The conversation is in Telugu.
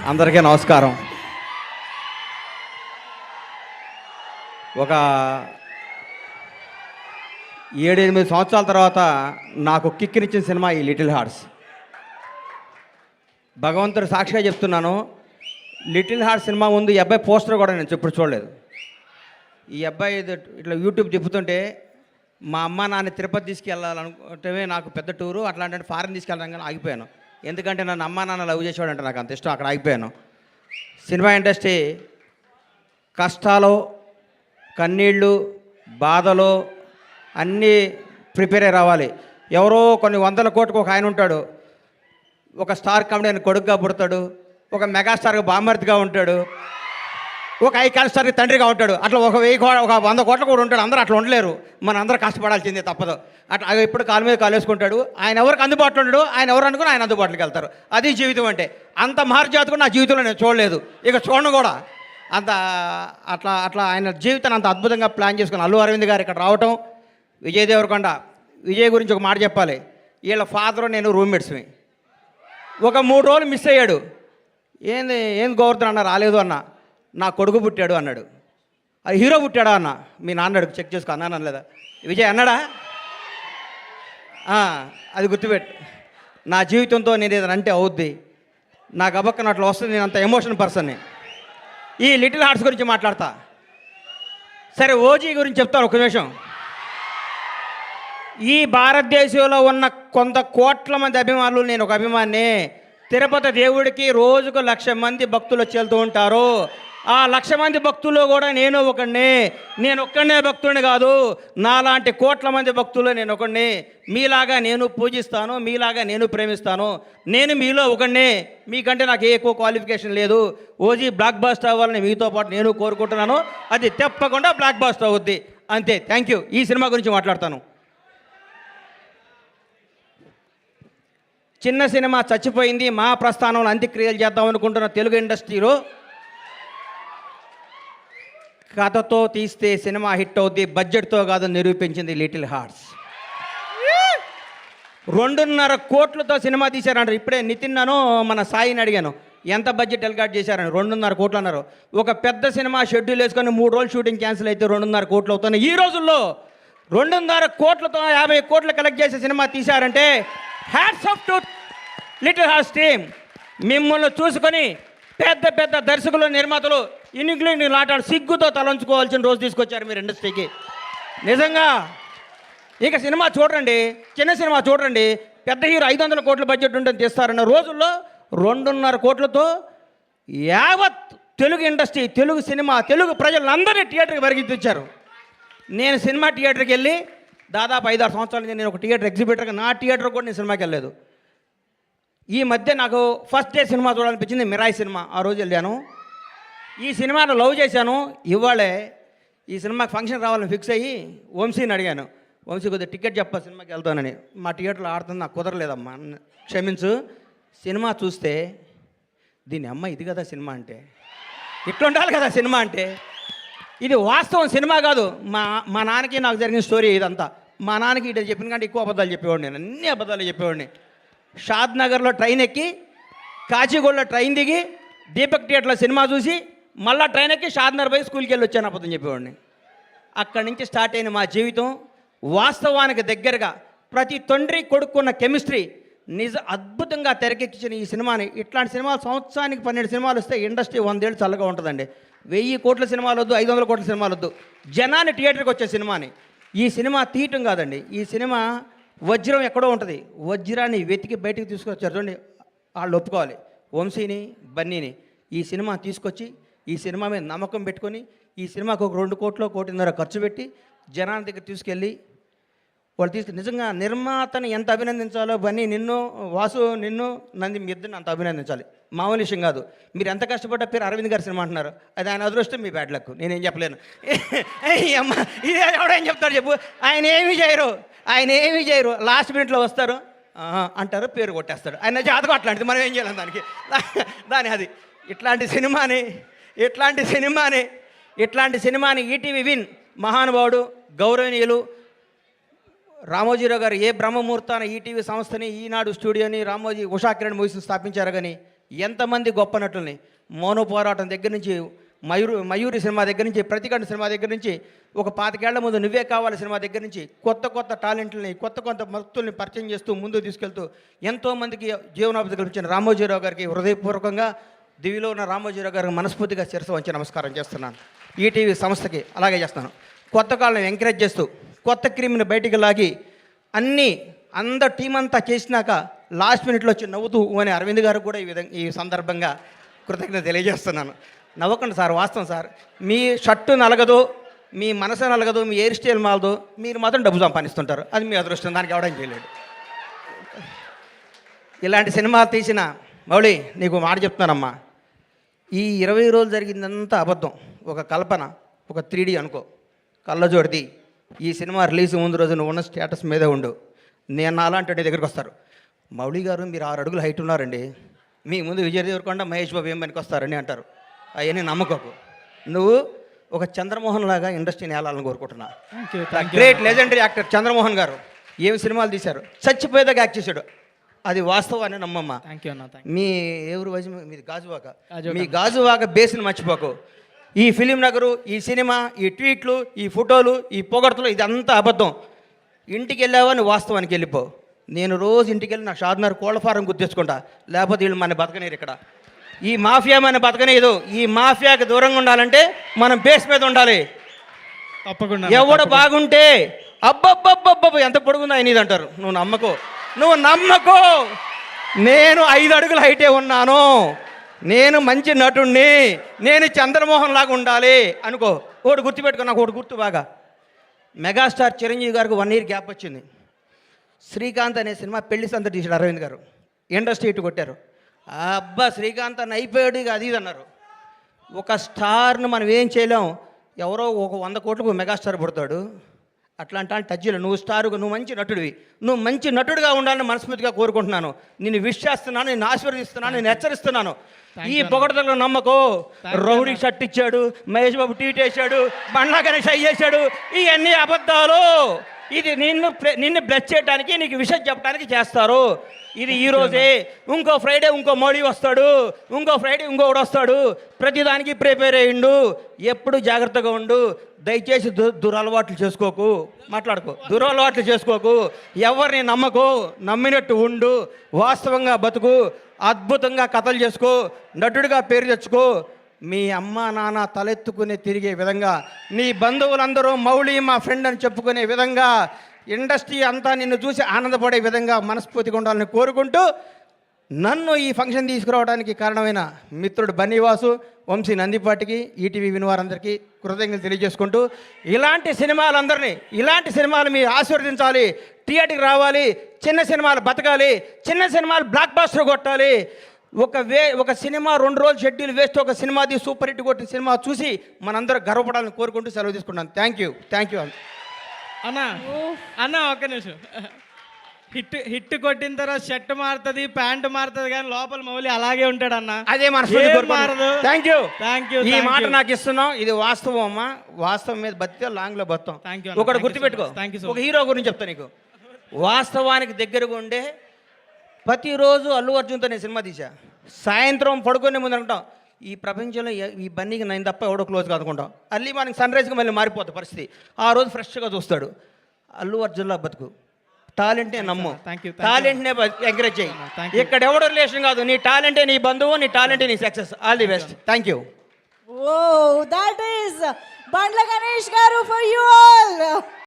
అందరికీ నమస్కారం. ఒక 7-8 సంవత్సరాల తర్వాత నాకు కిక్కినిచ్చిన సినిమా ఈ లిటిల్ హార్ట్స్. భగవంతుడు సాక్షిగా చెప్తున్నాను, లిటిల్ హార్ట్స్ సినిమా ముందు ఈ అబ్బాయి పోస్టర్ కూడా నేను ఎప్పుడు చూడలేదు. ఈ అబ్బాయి ఇట్లా యూట్యూబ్ తిప్పుతుంటే మా అమ్మ నాన్న తిరుపతి తీసుకెళ్ళాలనుకుంటే నాకు పెద్ద టూరు, అట్లాంటి ఫారెన్ తీసుకెళ్ళడం కానీ ఆగిపోయాను. ఎందుకంటే నన్ను అమ్మా నాన్న లవ్ చేసేవాడు అంటే నాకు అంత ఇష్టం, అక్కడ ఆగిపోయాను. సినిమా ఇండస్ట్రీ కష్టాలు, కన్నీళ్ళు, బాధలు అన్నీ ప్రిపేర్ అయ్యి రావాలి. ఎవరో కొన్ని 100 కోట్లకు ఒక ఆయన ఉంటాడు, ఒక స్టార్ కామెడీ కొడుకుగా పుడతాడు, ఒక మెగాస్టార్గా బామ్మర్తిగా ఉంటాడు, ఒక ఐకాన్ స్టార్కి తండ్రిగా ఉంటాడు. అట్లా ఒక 100 కోట్ల కూడా ఉంటాడు. అందరూ అట్లా ఉండలేరు, మన అందరూ కష్టపడాల్సిందే తప్పదు. అట్లా ఎప్పుడు కాలు మీద కాలు వేసుకుంటాడు. ఆయన ఎవరికి అందుబాటులో ఉండడు, ఆయన ఎవరు అనుకుని ఆయన అందుబాటులోకి వెళ్తారు. అది జీవితం అంటే. అంత మహర్జాత్ కూడా నా జీవితంలో నేను చూడలేదు, ఇక చూడను కూడా. అంత అట్లా అట్లా ఆయన జీవితాన్ని అంత అద్భుతంగా ప్లాన్ చేసుకుని అల్లు అరవింద్ గారు ఇక్కడ రావటం. విజయ్ దేవరకొండ, విజయ్ గురించి ఒక మాట చెప్పాలి. వీళ్ళ ఫాదరు నేను రూమ్మేట్స్మి. ఒక 3 రోజులు మిస్ అయ్యాడు. ఏంది గోవర్ధన్ అన్న రాలేదు అన్న, నా కొడుకు పుట్టాడు అన్నాడు. అది హీరో పుట్టాడా అన్న, మీ నాన్నడు చెక్ చేసుకో అన్నాను లేదా విజయ్ అన్నాడా? అది గుర్తుపెట్టు. నా జీవితంతో నేను ఏదైనా అంటే అవుద్ది, నాకు అబక్కన అట్లా వస్తుంది. నేను అంత ఎమోషన్ పర్సన్ని. ఈ లిటిల్ హార్ట్స్ గురించి మాట్లాడతా. సరే, ఓజీ గురించి చెప్తాను ఒక నిమిషం. ఈ భారతదేశంలో ఉన్న కొంత కోట్ల మంది అభిమానులు, నేను ఒక అభిమాని. తిరుపతి దేవుడికి రోజుకు 1,00,000 మంది భక్తులు వచ్చి వెళ్తూ ఉంటారు. ఆ 1,00,000 మంది భక్తులు కూడా నేను ఒకడిని. నేను ఒక్కడనే భక్తుడిని కాదు, నాలాంటి కోట్ల మంది భక్తులు నేను ఒకడిని. మీలాగా నేను పూజిస్తాను, మీలాగా నేను ప్రేమిస్తాను. నేను మీలో ఒకడిని, మీకంటే నాకు ఏ ఎక్కువ క్వాలిఫికేషన్ లేదు. ఓజీ బ్లాక్ బాస్టర్ అవ్వాలని మీతో పాటు నేను కోరుకుంటున్నాను. అది తప్పకుండా బ్లాక్ బాస్టర్ అవుద్ది, అంతే. Thank you. ఈ సినిమా గురించి మాట్లాడతాను. చిన్న సినిమా చచ్చిపోయింది, మా ప్రస్థానంలో అంత్యక్రియలు చేద్దాం అనుకుంటున్న తెలుగు ఇండస్ట్రీలో కథతో తీస్తే సినిమా హిట్ అవుద్ది, బడ్జెట్తో కాదు నిరూపించింది లిటిల్ హార్ట్స్. 2.5 కోట్లతో సినిమా తీశారంటారు. ఇప్పుడే నితిన్ మన సాయిని అడిగాను, ఎంత బడ్జెట్ ఎల్కాట్ చేశారని. 2.5 కోట్లు అన్నారు. ఒక పెద్ద సినిమా షెడ్యూల్ వేసుకొని 3 రోజులు షూటింగ్ క్యాన్సిల్ అయితే 2.5 కోట్లు అవుతున్నాయి. ఈ రోజుల్లో 2.5 కోట్లతో 50 కోట్లు కలెక్ట్ చేసే సినిమా తీశారంటే hats off to Little Hearts team. మిమ్మల్ని చూసుకొని పెద్ద పెద్ద దర్శకులు, నిర్మాతలు ఇంగ్లీష్ ఆటాడు సిగ్గుతో తలంచుకోవాల్సిన రోజు తీసుకొచ్చారు మీరు ఇండస్ట్రీకి. నిజంగా ఇక సినిమా చూడండి, చిన్న సినిమా చూడండి, పెద్ద హీరో 500 కోట్ల బడ్జెట్ ఉంటుంది తీస్తారన్న రోజుల్లో 2.5 కోట్లతో యావత్ తెలుగు ఇండస్ట్రీ, తెలుగు సినిమా, తెలుగు ప్రజలందరినీ థియేటర్కి పరిగెత్తించారు. నేను సినిమా థియేటర్కి వెళ్ళి దాదాపు 5-6 సంవత్సరాల నుంచి నేను ఒక థియేటర్ ఎగ్జిబిటర్గా, నా థియేటర్ కూడా నేను సినిమాకి వెళ్ళలేదు. ఈ మధ్య నాకు ఫస్ట్ డే సినిమా చూడాలనిపించింది, మిరాయి సినిమా. ఆ రోజు వెళ్ళాను. ఈ సినిమాను లవ్ చేశాను. ఇవాళే ఈ సినిమాకి ఫంక్షన్ రావాలని ఫిక్స్ అయ్యి వంశీని అడిగాను, వంశీ కొద్దిగా టికెట్ చెప్పా సినిమాకి వెళ్తానని. మా థియేటర్లో ఆడుతుంది, నాకు కుదరలేదమ్మా, క్షమించు. సినిమా చూస్తే దీని అమ్మ ఇది కదా సినిమా అంటే, ఇట్లా ఉండాలి కదా సినిమా అంటే. ఇది వాస్తవం, సినిమా కాదు. మా నాన్నకి నాకు జరిగిన స్టోరీ ఇదంతా. మా నాన్నకి ఇటు చెప్పిన కంటే ఎక్కువ అబద్ధాలు చెప్పేవాడిని, నేను అన్ని అబద్ధాలు చెప్పేవాడిని. షాద్ నగర్లో ట్రైన్ ఎక్కి, కాచిగూడలో ట్రైన్ దిగి, దీపక్ థియేటర్లో సినిమా చూసి, మళ్ళీ ట్రైన్ ఎక్కి షాద్నగర్ పోయి స్కూల్కి వెళ్ళి వచ్చాను అబద్ధం చెప్పేవాడిని. అక్కడి నుంచి స్టార్ట్ అయిన మా జీవితం వాస్తవానికి దగ్గరగా. ప్రతి తండ్రి కొడుకున్న కెమిస్ట్రీ అద్భుతంగా తెరకెక్కించిన ఈ సినిమాని. ఇట్లాంటి సినిమాలు సంవత్సరానికి 12 సినిమాలు వస్తే ఇండస్ట్రీ 100 ఏళ్ళు చల్లగా ఉంటుందండి. 1000 కోట్ల సినిమాలు వద్దు, 500 కోట్ల సినిమాలు వద్దు, జనాన్ని థియేటర్కి వచ్చే సినిమాని. ఈ సినిమా తీయటం కాదండి, ఈ సినిమా వజ్రం ఎక్కడో ఉంటుంది, వజ్రాన్ని వెతికి బయటికి తీసుకొచ్చారు చూడండి. వాళ్ళు ఒప్పుకోవాలి, వంశీని, బన్నీని. ఈ సినిమా తీసుకొచ్చి ఈ సినిమా మీద నమ్మకం పెట్టుకొని ఈ సినిమాకు ఒక 2 కోట్లు, 1.5 కోట్లు ఖర్చు పెట్టి జనాల దగ్గర తీసుకెళ్ళి వాళ్ళు నిజంగా నిర్మాతని ఎంత అభినందించాలో, బన్నీ నిన్ను, వాసు నిన్ను, నంది మీ ఇద్దరిని అంత అభినందించాలి. మామూలు విషయం కాదు. మీరు ఎంత కష్టపడ్డ పేరు అరవింద్ గారి సినిమా అంటున్నారు, అది ఆయన అదృష్టం, మీ బ్యాడ్ లక్. నేనేం చెప్పలేను. అమ్మ ఇది ఎవడేం చెప్తాడు చెప్పు. ఆయన ఏమీ చేయరు, లాస్ట్ మినిట్లో వస్తారు అంటారు, పేరు కొట్టేస్తాడు. ఆయన జాతకం అట్లాంటిది, మనం ఏం చేయాలి దానికి. అది ఇట్లాంటి సినిమాని ఈటీవీ విన్ మహానుభావుడు, గౌరవనీయులు రామోజీరావు గారు ఏ బ్రహ్మముహూర్తాన ఈటీవీ సంస్థని, ఈనాడు స్టూడియోని, రామోజీ ఉషా కిరణ్ మూవీస్ని స్థాపించారు. కానీ ఎంతమంది గొప్ప నటుల్ని మౌన పోరాటం దగ్గర నుంచి మయూరి సినిమా దగ్గర నుంచి ప్రతికంఠ సినిమా దగ్గర నుంచి ఒక 25 ఏళ్ల ముందు నువ్వే కావాలి సినిమా దగ్గర నుంచి కొత్త టాలెంట్లని కొత్త భక్తుల్ని పరిచయం చేస్తూ ముందుకు తీసుకెళ్తూ ఎంతోమందికి జీవనోపాధి కల్పించిన రామోజీరావు గారికి హృదయపూర్వకంగా దివిలో ఉన్న రామోజీరావు గారికి మనస్ఫూర్తిగా శిరస్సు వంచి నమస్కారం చేస్తున్నాను. ఈటీవీ సంస్థకి అలాగే చేస్తున్నాను. కొత్త కాళ్ళని ఎంకరేజ్ చేస్తూ కొత్త క్రీమ్ని బయటికి లాగి అందరు టీం అంతా చేసినాక లాస్ట్ మినిట్లో వచ్చి నవ్వుతూ అని అరవింద్ గారు కూడా ఈ సందర్భంగా కృతజ్ఞత తెలియజేస్తున్నాను. నవ్వకండి సార్, వాస్తవం సార్. మీ షర్టు నలగదు, మీ మనసు నలగదు, మీ హెయిర్ స్టైల్ మాలదు, మీరు మాత్రం డబ్బు సంపాదిస్తుంటారు. అది మీ అదృష్టం, దానికి ఎవడం చేయలేడు. ఇలాంటి సినిమా తీసిన మౌళి నీకు మాట చెప్తున్నానమ్మా, ఈ 20 రోజులు జరిగిందంతా అబద్ధం, ఒక కల్పన, ఒక 3D అనుకో. కళ్ళజోడిది ఈ సినిమా రిలీజ్ ముందు రోజు నువ్వు ఉన్న స్టేటస్ మీదే ఉండు. నేను అలాంటి దగ్గరికి వస్తారు, మౌళి గారు మీరు 6 అడుగులు హైట్ ఉన్నారండి, మీ ముందు విజయ్ దేవరకొండ మహేష్ బాబు ఏం పనికి వస్తారని అంటారు. అవన్నీ నమ్మకోకు. నువ్వు ఒక చంద్రమోహన్ లాగా ఇండస్ట్రీని ఏలాలని కోరుకుంటున్నా. గ్రేట్ లెజెండరీ యాక్టర్ చంద్రమోహన్ గారు ఏమి సినిమాలు తీశారు, చచ్చిపోయేదాకా యాక్ట్ చేశాడు. అది వాస్తవాన్ని నమ్మమ్మ. మీ ఎవరు వయసు మీది గాజువాక, మీ గాజువాక బేస్ని మర్చిపోకు. ఈ ఫిలిం నగరు, ఈ సినిమా, ఈ ట్వీట్లు, ఈ ఫోటోలు, ఈ పొగడ్తలు ఇదంతా అబద్ధం. ఇంటికి వెళ్ళావని వాస్తవానికి వెళ్ళిపో. నేను రోజు ఇంటికి వెళ్ళి నా షాద్నగర్ కోళ్ళ ఫారం గుర్తించుకుంటా, లేకపోతే వీళ్ళు మన బతకనేరు. ఇక్కడ ఈ మాఫియా మన బతకనేదు. ఈ మాఫియాకి దూరంగా ఉండాలంటే మనం బేస్ మీద ఉండాలి. తప్పకుండా ఎవడు బాగుంటే అబ్బబ్బబ్బబ్బ ఎంత పొడుగుందో ఆయన అంటారు. నువ్వు నమ్మకో. నేను 5 అడుగుల హైటే ఉన్నాను, నేను మంచి నటుణ్ణి, నేను చంద్రమోహన్ లాగా ఉండాలి అనుకో. ఒకటి గుర్తుపెట్టుకో, నాకు ఒకటి గుర్తు బాగా. మెగాస్టార్ చిరంజీవి గారికి 1 ఇయర్ గ్యాప్ వచ్చింది. శ్రీకాంత్ అనే సినిమా పెళ్లి సంత తీసాడు అరవింద్ గారు, ఇండస్ట్రీ ఇటు కొట్టారు. అబ్బా శ్రీకాంత్ అని అయిపోయాడు, ఇక అది అన్నారు. ఒక స్టార్ను మనం ఏం చేయలేం. ఎవరో ఒక 100 కోట్లకు మెగాస్టార్ పుడతాడు. అట్లాంటి టచ్లో నువ్వు స్టారుగా, నువ్వు మంచి నటుడివి, నువ్వు మంచి నటుడిగా ఉండాలని మనస్ఫూర్తిగా కోరుకుంటున్నాను. నేను విష్ చేస్తున్నాను, నేను ఆశీర్వదిస్తున్నాను, నేను హెచ్చరిస్తున్నాను. ఈ పొగడతలో నమ్మకో. రౌడీ షర్ట్ ఇచ్చాడు, మహేష్ బాబు ట్వీట్ వేశాడు, బండ్లా గణేష్ అయ్యేశాడు, ఇవన్నీ అబద్ధాలు. ఇది నిన్ను బ్లెస్ చేయడానికి, నీకు విషయం చెప్పడానికి చేస్తారు. ఇది ఈరోజే, ఇంకో ఫ్రైడే ఇంకో మోడీ వస్తాడు, ఇంకో ఫ్రైడే ఇంకొకటి వస్తాడు. ప్రతిదానికి ప్రిపేర్ అయ్యిండు. ఎప్పుడు జాగ్రత్తగా ఉండు. దయచేసి దురలవాట్లు చేసుకోకు, దురలవాట్లు చేసుకోకు. ఎవరిని నమ్మకు, నమ్మినట్టు ఉండు, వాస్తవంగా బతుకు, అద్భుతంగా కథలు చేసుకో, నటుడిగా పేరు తెచ్చుకో. మీ అమ్మ నాన్న తలెత్తుకునే తిరిగే విధంగా, నీ బంధువులందరూ మౌళి మా ఫ్రెండ్ అని చెప్పుకునే విధంగా, ఇండస్ట్రీ అంతా నిన్ను చూసి ఆనందపడే విధంగా మనస్ఫూర్తిగా ఉండాలని కోరుకుంటూ, నన్ను ఈ ఫంక్షన్ తీసుకురావడానికి కారణమైన మిత్రుడు బన్నీవాసు, వంశీ నందిపాటికి, ఈటీవీ వినివారందరికీ కృతజ్ఞతలు తెలియజేసుకుంటూ, ఇలాంటి సినిమాలు మీరు ఆశీర్వదించాలి, థియేటర్కి రావాలి, చిన్న సినిమాలు బతకాలి, చిన్న సినిమాలు బ్లాక్ బాస్టర్ కొట్టాలి. ఒక సినిమా 2 రోజులు షెడ్యూల్ వేస్ట్, ఒక సినిమాది సూపర్ హిట్ కొట్టిన సినిమా చూసి మనందరూ గర్వపడాలని కోరుకుంటూ సెలవు తీసుకుంటాను. థ్యాంక్ యూ అన్న ఒక్క నిమిషం. హిట్ కొట్టిన తర్వాత షర్ట్ మారుతుంది, ప్యాంట్ మారుతుంది, కానీ లోపల మౌలి అలాగే ఉంటాడు అన్న. అదే మారదు. Thank you. ఈ మాట నాకు ఇస్తున్నావు, ఇది వాస్తవం అమ్మా. వాస్తవం మీద బతికే లాంగ్ లో బతాం. ఒకటి గుర్తుపెట్టుకో, ఒక హీరో గురించి చెప్తా నీకు. వాస్తవానికి దగ్గరగా ఉండే ప్రతిరోజు అల్లు అర్జున్తో నేను సినిమా తీసా. సాయంత్రం పడుకునే ముందు అనుకుంటాం, ఈ ప్రపంచంలో ఈ బన్నీకి నేను తప్ప ఎవడో క్లోజ్గా అనుకుంటాం. అర్లీ మార్నింగ్ సన్ రైజ్కి మళ్ళీ మారిపోతుంది పరిస్థితి. ఆ రోజు ఫ్రెష్గా చూస్తాడు. అల్లు అర్జున్లా బతుకు, టాలెంట్నే నమ్ము, టాలెంట్నే ఎంకరేజ్ చేయి. ఇక్కడ ఎవడో రిలేషన్ కాదు, నీ టాలెంటే నీ బంధువు, నీ టాలెంటే నీ success. All the best. Thank you. Oh that is Bandla Ganesh garu for you all.